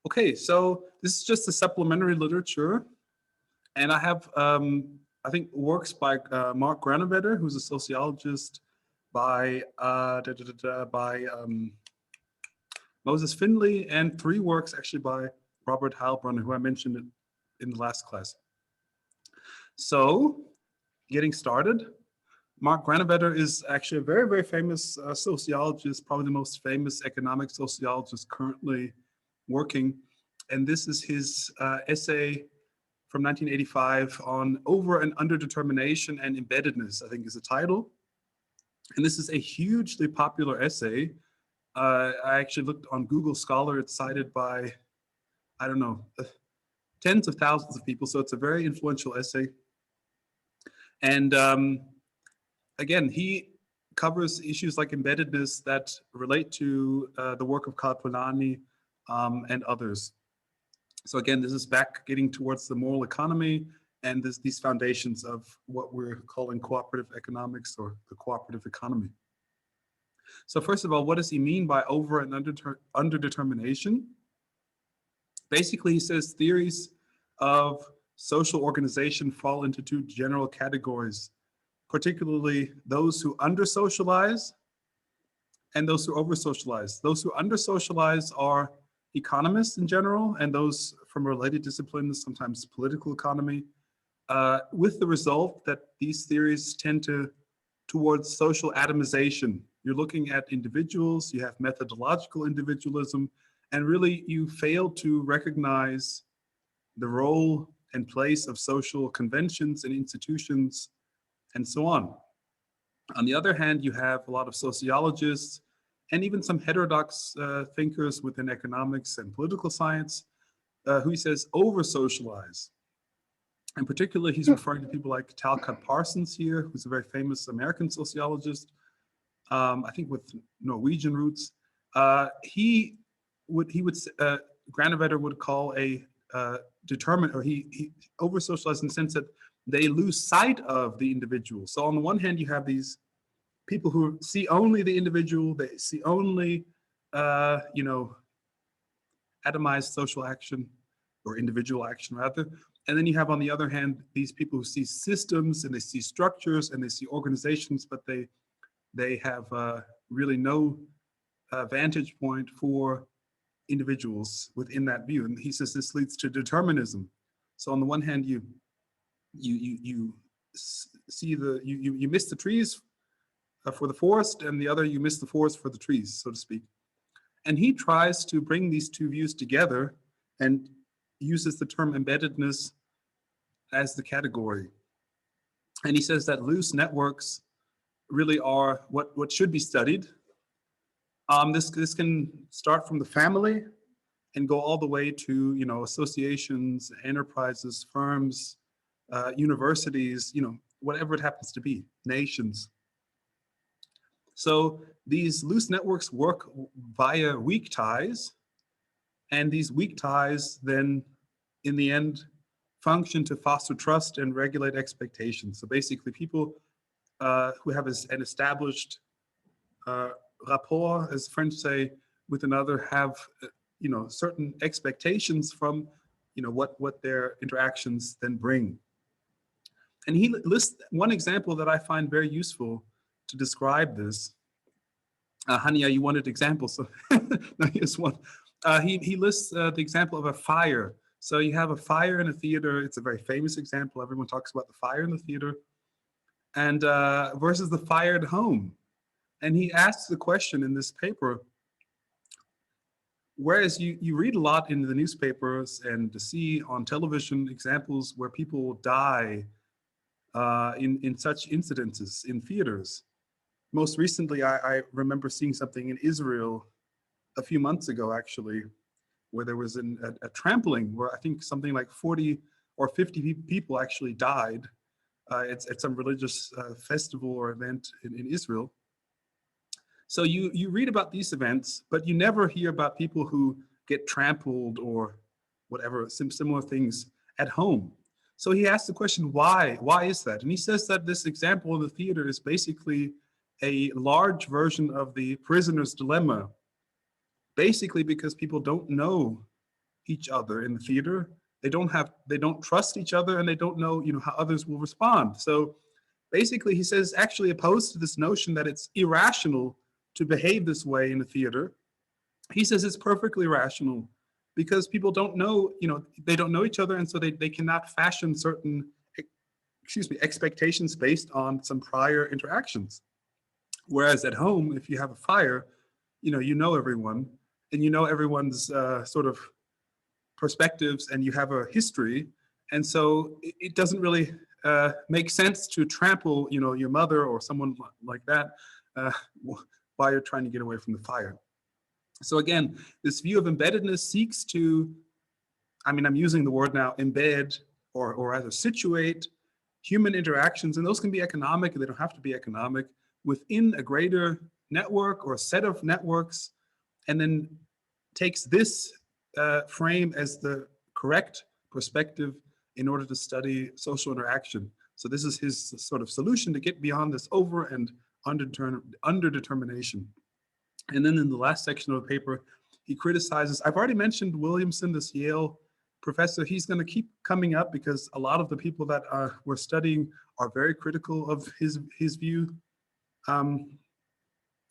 Okay, so this is just a supplementary literature, and I have, I think, works by Mark Granovetter, who's a sociologist, by Moses Finley, and 3 works actually by Robert Heilbroner, who I mentioned in the last class. So, getting started, Mark Granovetter is actually a very, very famous sociologist, probably the most famous economic sociologist currently working. And this is his essay from 1985 on over and underdetermination and embeddedness, I think is the title. And this is a hugely popular essay. I actually looked on Google Scholar. It's cited by, I don't know, tens of thousands of people. So it's a very influential essay. And again, he covers issues like embeddedness that relate to the work of Polanyi and others. So again, this is back getting towards the moral economy and these foundations of what we're calling cooperative economics or the cooperative economy. So first of all, what does he mean by over and underdetermination? Basically, he says theories of social organization fall into 2 general categories, particularly those who under-socialize and those who over-socialize. Those who under-socialize are economists in general, and those from related disciplines, sometimes political economy, with the result that these theories tend towards social atomization. You're looking at individuals, you have methodological individualism, and really you fail to recognize the role and place of social conventions and institutions and so on. On the other hand, you have a lot of sociologists and even some heterodox thinkers within economics and political science who he says over-socialize. And particularly, he's referring to people like Talcott Parsons here, who's a very famous American sociologist, I think with Norwegian roots. Granovetter would call a determined, or he over-socialized in the sense that they lose sight of the individual. So on the one hand, you have these people who see only the individual, they see only, atomized social action or individual action rather. And then you have on the other hand, these people who see systems and they see structures and they see organizations, but they have really no vantage point for individuals within that view. And he says this leads to determinism. So on the one hand, you see you miss the trees for the forest, and the other you miss the forest for the trees, so to speak. And he tries to bring these 2 views together and uses the term embeddedness as the category. And he says that loose networks really are what should be studied. This can start from the family and go all the way to associations, enterprises, firms, universities, whatever it happens to be, nations. So these loose networks work via weak ties, and these weak ties then, in the end, function to foster trust and regulate expectations. So basically, people who have an established rapport, as French say, with another have certain expectations from what their interactions then bring. And he lists one example that I find very useful to describe this. Hania, you wanted examples, so no, here's one. He lists the example of a fire. So you have a fire in a theater. It's a very famous example. Everyone talks about the fire in the theater, and versus the fire at home. And he asks the question in this paper, whereas you read a lot in the newspapers and to see on television examples where people die in such incidences in theaters. Most recently, I remember seeing something in Israel a few months ago, actually, where there was a trampling where I think something like 40 or 50 people actually died at some religious festival or event in Israel. So you read about these events, but you never hear about people who get trampled or whatever, similar things at home. So he asks the question, why? Why is that? And he says that this example in the theater is basically a large version of the prisoner's dilemma, basically because people don't know each other in the theater. They don't trust each other, and they don't know, how others will respond. So basically, he says, actually opposed to this notion that it's irrational to behave this way in the theater, he says it's perfectly rational because people don't know, they don't know each other, and so they cannot fashion certain, expectations based on some prior interactions. Whereas at home, if you have a fire, you know everyone, and you know everyone's sort of perspectives, and you have a history, and so it doesn't really make sense to trample, your mother or someone like that while you're trying to get away from the fire. So again, this view of embeddedness seeks to, I'm using the word now, embed or rather situate human interactions, and those can be economic, and they don't have to be economic, within a greater network or a set of networks, and then takes this frame as the correct perspective in order to study social interaction. So this is his sort of solution to get beyond this over and underdetermination. And then in the last section of the paper, he criticizes, I've already mentioned Williamson, this Yale professor. He's going to keep coming up because a lot of the people that we're studying are very critical of his view. And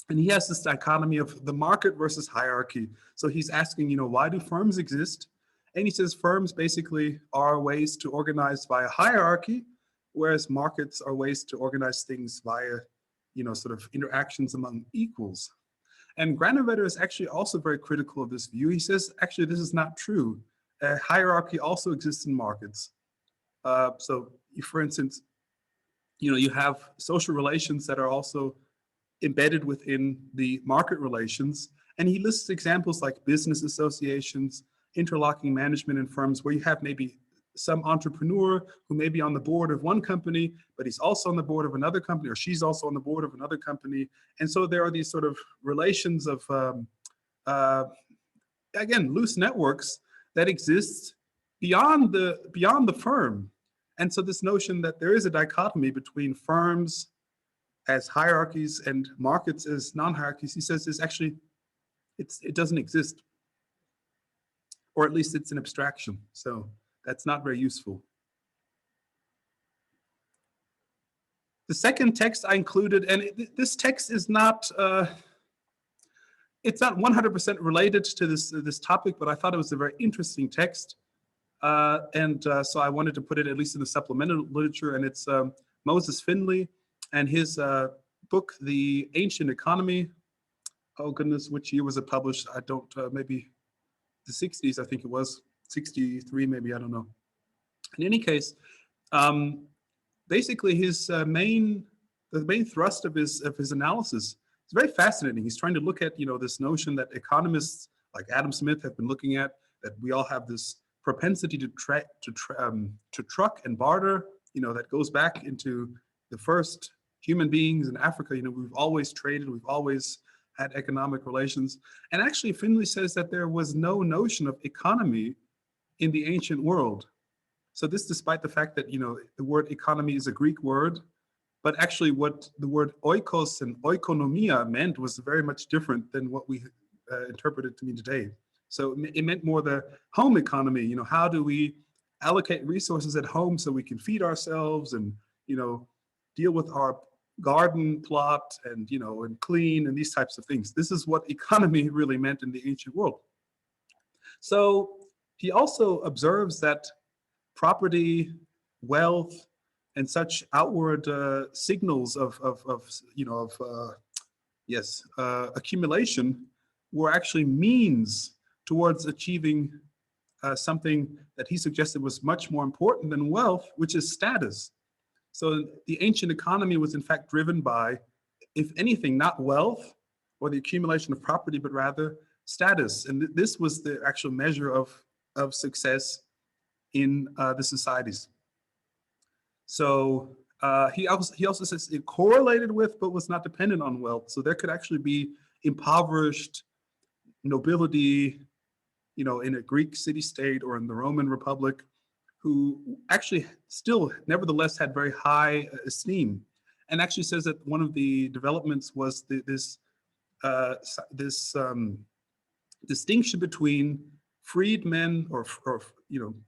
he has this dichotomy of the market versus hierarchy. So he's asking, why do firms exist? And he says firms basically are ways to organize via hierarchy, whereas markets are ways to organize things via, sort of interactions among equals. And Granovetter is actually also very critical of this view. He says, actually, this is not true. Hierarchy also exists in markets. So for instance, you have social relations that are also embedded within the market relations. And he lists examples like business associations, interlocking management in firms where you have maybe some entrepreneur who may be on the board of one company, but he's also on the board of another company, or she's also on the board of another company. And so there are these sort of relations of, again, loose networks that exist beyond the firm. And so this notion that there is a dichotomy between firms as hierarchies and markets as non-hierarchies, he says is actually, it doesn't exist. Or at least it's an abstraction. So that's not very useful. The second text I included, and this text is not, it's not 100% related to this topic, but I thought it was a very interesting text. So I wanted to put it at least in the supplemental literature, and it's Moses Finley and his book, The Ancient Economy. Oh goodness, which year was it published? I don't, maybe the 60s, I think it was, 63 maybe, I don't know. In any case, basically the main thrust of his analysis is very fascinating. He's trying to look at, this notion that economists like Adam Smith have been looking at, that we all have this propensity to truck and barter, that goes back into the first human beings in Africa. We've always traded, we've always had economic relations. And actually, Finley says that there was no notion of economy in the ancient world. So this, despite the fact that, the word economy is a Greek word, but actually what the word oikos and oikonomia meant was very much different than what we interpret it to mean today. So it meant more the home economy. How do we allocate resources at home so we can feed ourselves and, deal with our garden plot and, and clean and these types of things. This is what economy really meant in the ancient world. So he also observes that property, wealth, and such outward signals of accumulation were actually means towards achieving something that he suggested was much more important than wealth, which is status. So the ancient economy was in fact driven by, if anything, not wealth or the accumulation of property, but rather status. And this was the actual measure of success in the societies. So he also says it correlated with, but was not dependent on wealth. So there could actually be impoverished nobility, in a Greek city-state or in the Roman Republic, who actually still, nevertheless, had very high esteem, and actually says that one of the developments was this distinction between freedmen or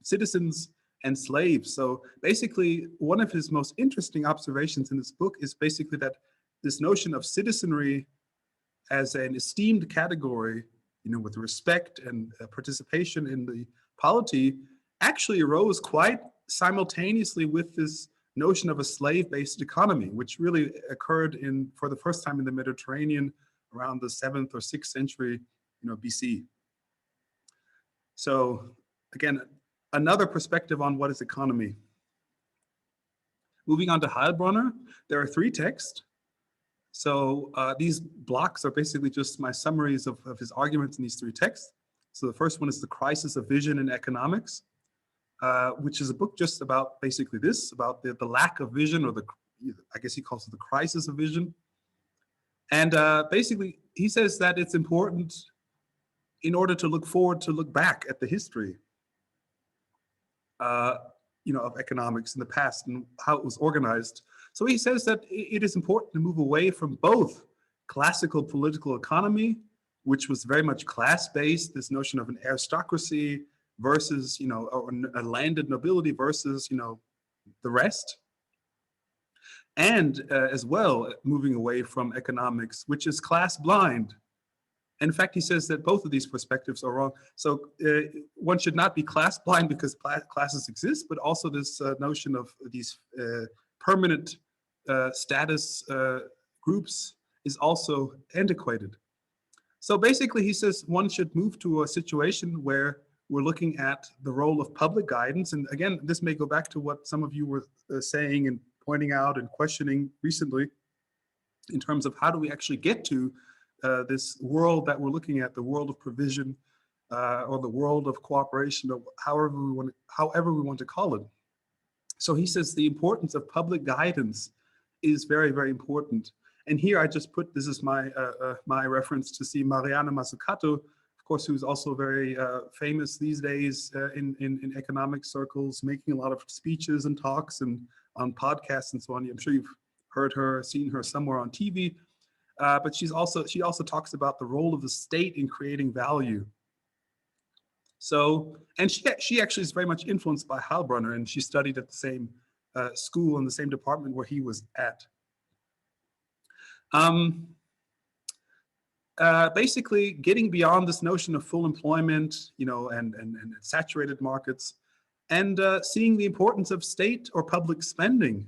citizens and slaves. So basically, one of his most interesting observations in this book is basically that this notion of citizenry as an esteemed category, with respect and participation in the polity, actually arose quite simultaneously with this notion of a slave-based economy, which really occurred for the first time in the Mediterranean around the 7th or 6th century, BC. So again, another perspective on what is economy. Moving on to Heilbroner, there are 3 texts. So these blocks are basically just my summaries of his arguments in these 3 texts. So the first one is The Crisis of Vision in Economics, which is a book just about basically this, about the lack of vision, or I guess he calls it the crisis of vision. And basically, he says that it's important in order to look forward, to look back at the history of economics in the past and how it was organized. So he says that it is important to move away from both classical political economy, which was very much class-based, this notion of an aristocracy versus, a landed nobility versus, the rest. And as well, moving away from economics, which is class-blind. In fact, he says that both of these perspectives are wrong. So one should not be class blind because classes exist, but also this notion of these permanent status groups is also antiquated. So basically, he says one should move to a situation where we're looking at the role of public guidance. And again, this may go back to what some of you were saying and pointing out and questioning recently in terms of how do we actually get to this world that we're looking at, the world of provision, or the world of cooperation, or however we want to call it. So he says the importance of public guidance is very, very important. And here I just put, this is my my reference to see Mariana Mazzucato, of course, who's also very famous these days in economic circles, making a lot of speeches and talks and on podcasts and so on. I'm sure you've heard her, seen her somewhere on TV. But she also talks about the role of the state in creating value. So, and she actually is very much influenced by Heilbroner, and she studied at the same school in the same department where he was at. Basically, getting beyond this notion of full employment, and saturated markets, and seeing the importance of state or public spending,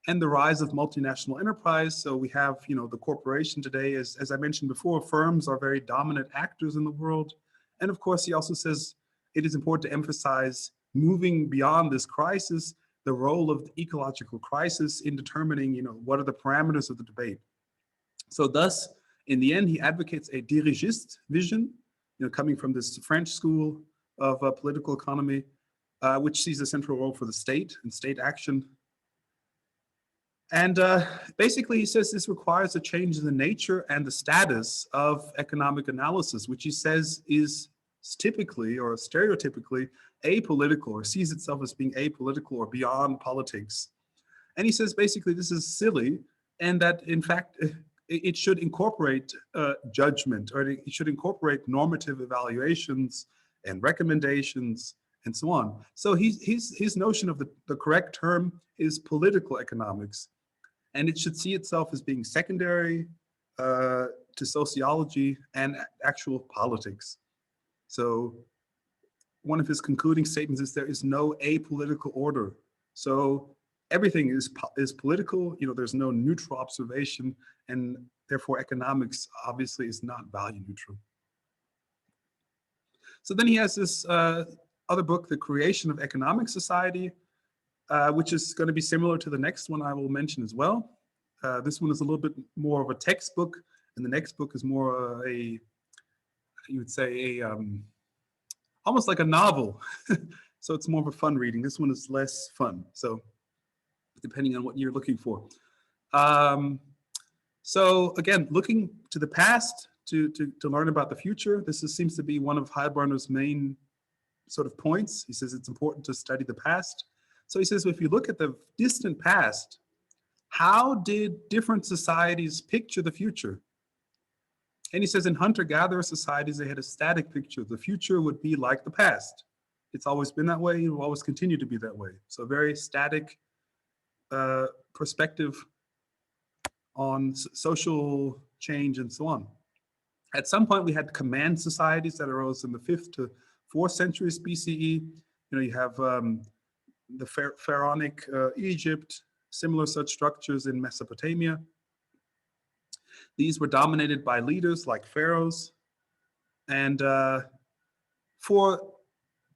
and the rise of multinational enterprise. So we have, the corporation today, as I mentioned before, firms are very dominant actors in the world. And of course, he also says it is important to emphasize moving beyond this crisis, the role of the ecological crisis in determining, what are the parameters of the debate. So thus, in the end, he advocates a dirigist vision, coming from this French school of political economy, which sees a central role for the state and state action. And basically, he says this requires a change in the nature and the status of economic analysis, which he says is typically or stereotypically apolitical, or sees itself as being apolitical or beyond politics. And he says basically this is silly, and that in fact it should incorporate judgment, or it should incorporate normative evaluations and recommendations and so on. So his notion of the correct term is political economics. And it should see itself as being secondary to sociology and actual politics. So one of his concluding statements is there is no apolitical order. So everything is political, there's no neutral observation, and therefore economics obviously is not value neutral. So then he has this other book, The Creation of Economic Society, which is going to be similar to the next one I will mention as well. This one is a little bit more of a textbook, and the next book is more you would say almost like a novel. So it's more of a fun reading. This one is less fun. So depending on what you're looking for. So again, looking to the past to learn about the future. This seems to be one of Heilbroner's main sort of points. He says it's important to study the past. So he says, if you look at the distant past, how did different societies picture the future? And he says in hunter-gatherer societies, they had a static picture. The future would be like the past. It's always been that way. It will always continue to be that way. So a very static perspective on social change and so on. At some point, we had command societies that arose in the 5th to 4th centuries BCE. You have the pharaonic Egypt, similar such structures in Mesopotamia. These were dominated by leaders like pharaohs. And for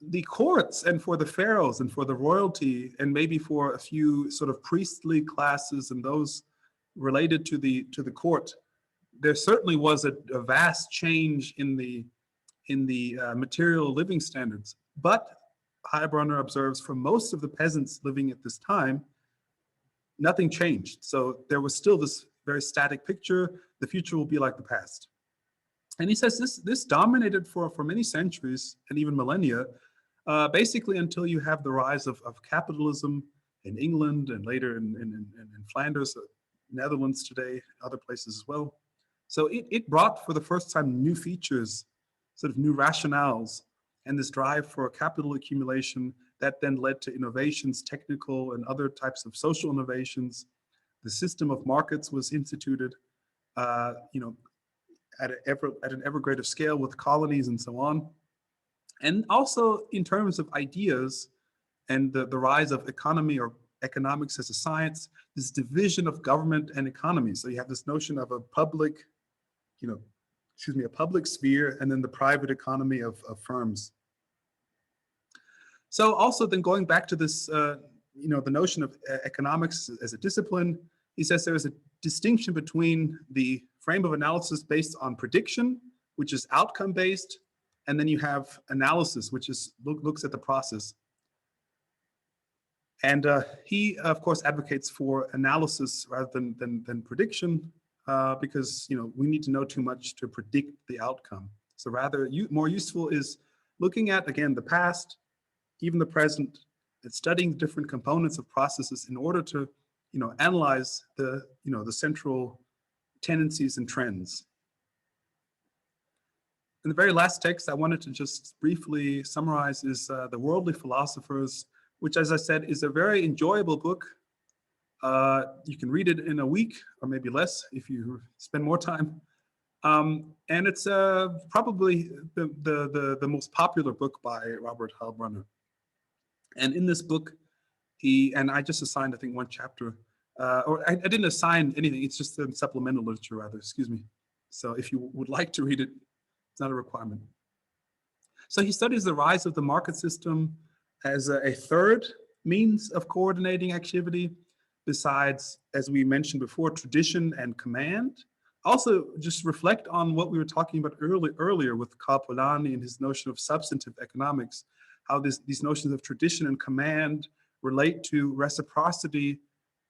the courts and for the pharaohs and for the royalty and maybe for a few sort of priestly classes and those related to the court, there certainly was a vast change in the material living standards. But Heilbroner observes for most of the peasants living at this time, nothing changed. So there was still this very static picture. The future will be like the past. And he says this dominated for many centuries and even millennia, basically until you have the rise of capitalism in England and later in Flanders, Netherlands today, other places as well. So it brought for the first time new features, sort of new rationales, and this drive for capital accumulation that then led to innovations, technical and other types of social innovations. The system of markets was instituted, at an ever greater scale with colonies and so on. And also in terms of ideas and the rise of economy or economics as a science, this division of government and economy. So you have this notion of a public, a public sphere and then the private economy of firms. So also then going back to this, the notion of economics as a discipline, he says there is a distinction between the frame of analysis based on prediction, which is outcome-based, and then you have analysis, which is looks at the process. And he, of course, advocates for analysis rather than prediction, because we need to know too much to predict the outcome. So rather, more useful is looking at, again, the past, even the present, and studying different components of processes in order to analyze the central tendencies and trends. And the very last text I wanted to just briefly summarize is The Worldly Philosophers, which, as I said, is a very enjoyable book. You can read it in a week or maybe less if you spend more time. And it's probably the most popular book by Robert Heilbroner. And in this book, I just assigned, I think, one chapter, or I didn't assign anything. It's just supplemental literature, rather, excuse me. So if you would like to read it, it's not a requirement. So he studies the rise of the market system as a third means of coordinating activity, besides, as we mentioned before, tradition and command. Also, just reflect on what we were talking about earlier with Karl Polanyi and his notion of substantive economics, how these notions of tradition and command relate to reciprocity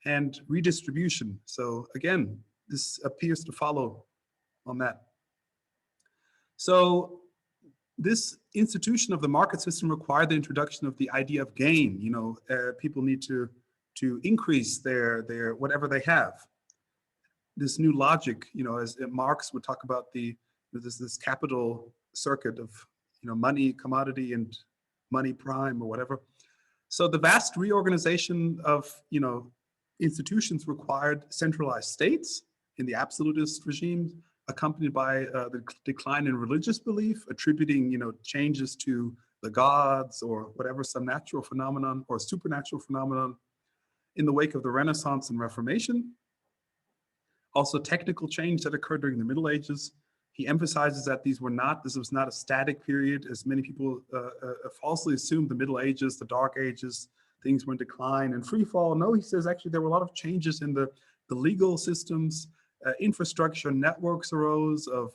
and redistribution. So again, this appears to follow on that. So this institution of the market system required the introduction of the idea of gain. People need to increase their whatever they have. This new logic, as Marx would talk about this capital circuit of money, commodity, and money prime or whatever. So the vast reorganization of institutions required centralized states in the absolutist regime, accompanied by the decline in religious belief, attributing changes to the gods or whatever, some natural phenomenon or supernatural phenomenon in the wake of the Renaissance and Reformation. Also technical change that occurred during the Middle Ages. He emphasizes that this was not a static period, as many people falsely assumed the Middle Ages, the Dark Ages, things were in decline and free fall. No, he says actually there were a lot of changes in the legal systems, infrastructure networks arose of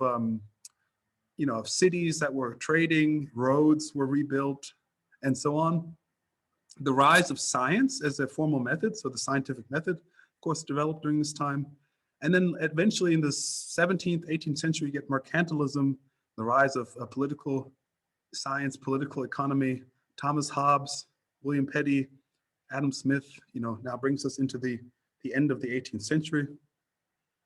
cities that were trading, roads were rebuilt, and so on. The rise of science as a formal method, so the scientific method, of course, developed during this time. And then eventually in the 17th, 18th century, you get mercantilism, the rise of political science, political economy. Thomas Hobbes, William Petty, Adam Smith, now brings us into the end of the 18th century.